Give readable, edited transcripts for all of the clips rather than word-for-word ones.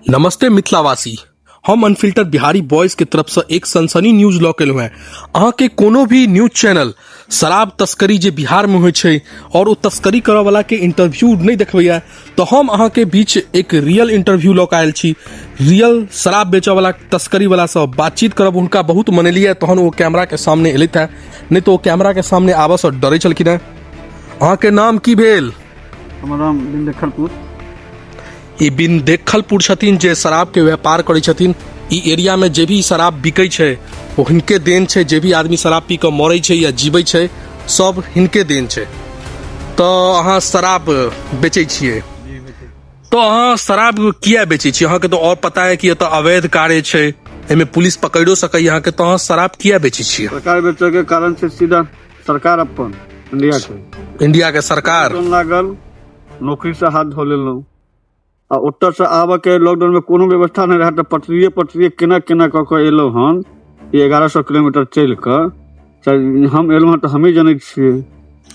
नमस्ते मिथिलावासी, हम unfilter Bihari boys के तरफ से एक सनसनी न्यूज लऽ के एलहुँ हैं। अहाँ के कोनो भी न्यूज चैनल शराब तस्करी जे बिहार में होइ छै और वो तस्करी करऽ वाला के इंटरव्यू नहीं देखबैया, तो हम अहाँ के बीच एक रियल इंटरव्यू लऽ के आयल छी। रियल शराब बेचऽ वाला तस्करी वाला से बातचीत करब। उनका बहुत मनलियै तहन वो कैमरा के सामने एलैथ है, नहीं तो वो कैमरा के सामने आबऽ से डरै छलखिन हैं। अहाँ के नाम की भेल? हमर नाम बिंदेखलपुर। ई बिंदेखलपुर छथिन जे शराब के व्यापार करै छथिन। ई एरिया में जे भी शराब बिकै छै वो हिनके देन छै। जे भी आदमी शराब पी के मरै छै या जीबै छै सब हिनके देन छै। तो अहाँ शराब बेचै छियै, तो अहाँ शराब किया बेचै छियै? अहाँ के तो और पता है कि एतऽ अवैध कार्य छै, एमे पुलिस पकड़ो सकैया अहाँ के, तो अहाँ शराब किया बेचै छियै? सरकार बेचे के कारण से सीधा सरकार अपन इंडिया के सरकार लागल नौकरी से हाथ धो लेलहुँ आ ओतऽ से आबऽ के लॉकडाउन में कोनो व्यवस्था नहीं रहा, तो पटरिए केना केना कऽ के एलहुँ हन। 1100 किलोमीटर चलि कऽ हम एलहुँ हन, तो हमें जानै छियै।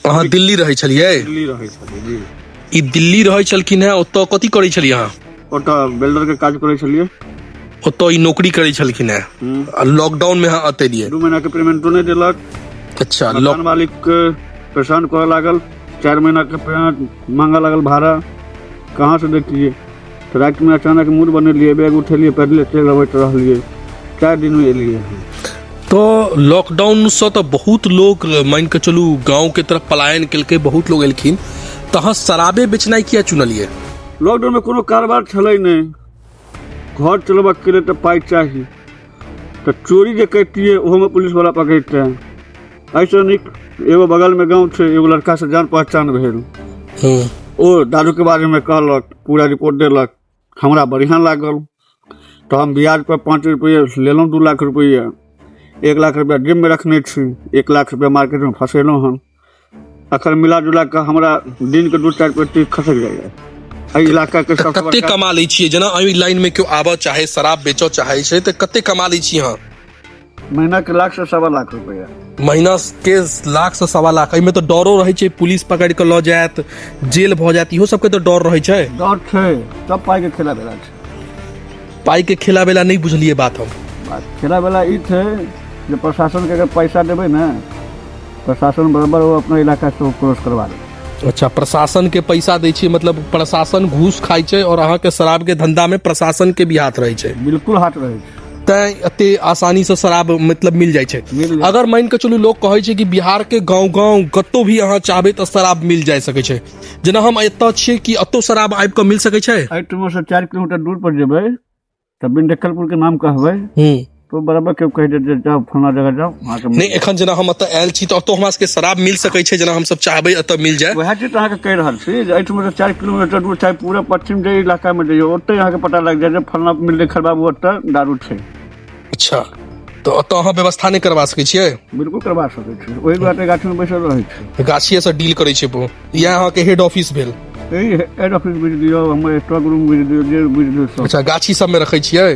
अहाँ दिल्ली रहै छलियै? दिल्ली रहै छलियै जी। ई दिल्ली रहै छलखिन है, ओतऽ कथी करै छलियै अहाँ? ओतऽ बिल्डर के काज करै छलियै। ओतऽ ई नौकरी करै छलखिन है, लॉकडाउन में अहाँ अतै दियै। 2 महीना के पेमेंटो नहीं देलक। अच्छा, मकान मालिक के परेशान करऽ लागल। 4 महीना के पेमेंट मांगा लागल, भाड़ा कहाँ से देतियै? तो रात में अचानक मूड बनेलिए, बैग उठेलिए, पैदले चल अबैत रहलिए। 4 दिन में एलिए। तो लॉकडाउन से तो बहुत लोग मान के चलू गांव के तरफ पलायन केलकै, बहुत लोग एलखिन। तो अहाँ शराबे बेचनाइ किया चुनलिए? लॉकडाउन में कोनो कारोबार छलै नहीं, घर चलबऽ के लिए तो पाई चाहिए। तो चोरी जे करतिए ओहो में पुलिस वाला पकड़ते। ऐसे निक एगो बगल में गाँव छै, एगो लड़का से जान पहचान भेल। ओ दारू के बारे में कहलक, पूरा रिपोर्ट देलक, हमरा बढ़िया लागल। तो हम ब्याज पर 5 रुपये लेलहुँ, 2 लाख रुपया। 1 लाख रुपया जेब में रखने छी, 1 लाख रुपया मार्केट में फंसेलहुँ हन। अखन मिला जुला के हमरा दिन के 2-4 पेटी खसक जाइए। एहि इलाका के सब कते कमा लै छियै? जेना एहि लाइन में क्यों आबऽ चाहे शराब बेचऽ चाहे छै तो कते कमा लै छियै अहाँ? महीना के 1 लाख से 1.25 लाख रुपया। महीना के 1 लाख से 1.25 लाख। एहिमे तो डरो रहै छै, पुलिस पकड़ के लऽ जायत, जेल भऽ जायत, इहो सबके तो डर रहै छै। डर छै, सब पाई के खेला बेला छै। पाई के खेला बेला नहीं बुझलिए बात हम। खेला बेला ई छै जे प्रशासन के अगर पैसा देबै ना, प्रशासन बराबर वो अपना इलाका से क्रॉस करवा दे। अच्छा, प्रशासन के पैसा दै छियै, मतलब प्रशासन घूस खाइ छै और अहाँ के शराब के धंधा में प्रशासन के भी हाथ रहै छै? बिल्कुल हाथ रहै छै। तैं एते आसानी से शराब मतलब मिल जाए छै। अगर मान के चलू लोग कहै छै कि बिहार के गांव गांव कतौ भी अहाँ चाहबै तो शराब मिल जाए सकै छै। जेना हम एतऽ छियै कि एतौ शराब आबि कऽ मिल सकै छै? एहिठमा से 4 किलोमीटर दूर पर जेबै तो बिंदेखलपुर के नाम कहबै तो बराबर के कहि देत जाओ फलाना जगह जाओ। नहीं, एखन जेना हम एतऽ आयल छी तो एतौ हमरा सबके शराब मिल सकै छै? जेना हम सब चाहबै एतऽ मिल जाए? वएह चीज अहाँ के कहि रहल छी जे एहिठमा से 4 किलोमीटर दूर चाहे पूरा पश्चिम जे इलाका में जइयो, ओतै अहाँ के पता लग जाए जे फलाना बिंदेखल बाबू ओतऽ दारू छै। अच्छा, तो अतः अहाँ व्यवस्था नहीं करवा सकै छियै? बिल्कुल करवा सकै छी। ओहि दुआरे गाछी में बैसल रहै छै, गाछिए से डील करै छै। यहाँ अहाँ के हेड ऑफिस भेल? हेड ऑफिस बुझ दियौ, हमर स्टॉक रूम बुझ दियौ, जे बुझ दियौ। अच्छा, गाछी सब में रखै छियै?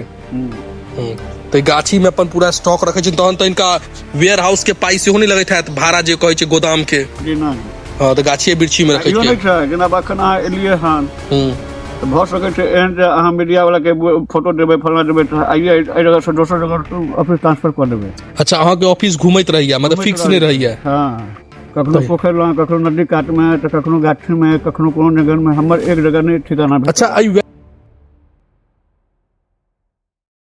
तो गाछी में अपन पूरा स्टॉक रखै छै, तहन तो इनका वेयर हाउस के पाई सेहो नहीं लगैत हैत, भाड़ा जे कहै छै गोदाम के? जी नहीं। हाँ, तो गाछिए बिरछी में रखै छै। जेना अखन अहाँ एलियै हन तो भऽ सकै छै एहन जे अहाँ मीडिया वाला के फोटो देबै, फलाना देबै, तो आइए एहि जगह से दोसर जगह ऑफिस ट्रांसफर कर देबै। अच्छा, अहाँ के ऑफिस घूमैत रहैया, मतलब फिक्स नहीं रहैया? हाँ, कखनो पोखर लग, कखनो नदी काट में, तो कखनो गाछी में, कखनो कोनो जगह में। हमर एक जगह नहीं ठिकाना। अच्छा,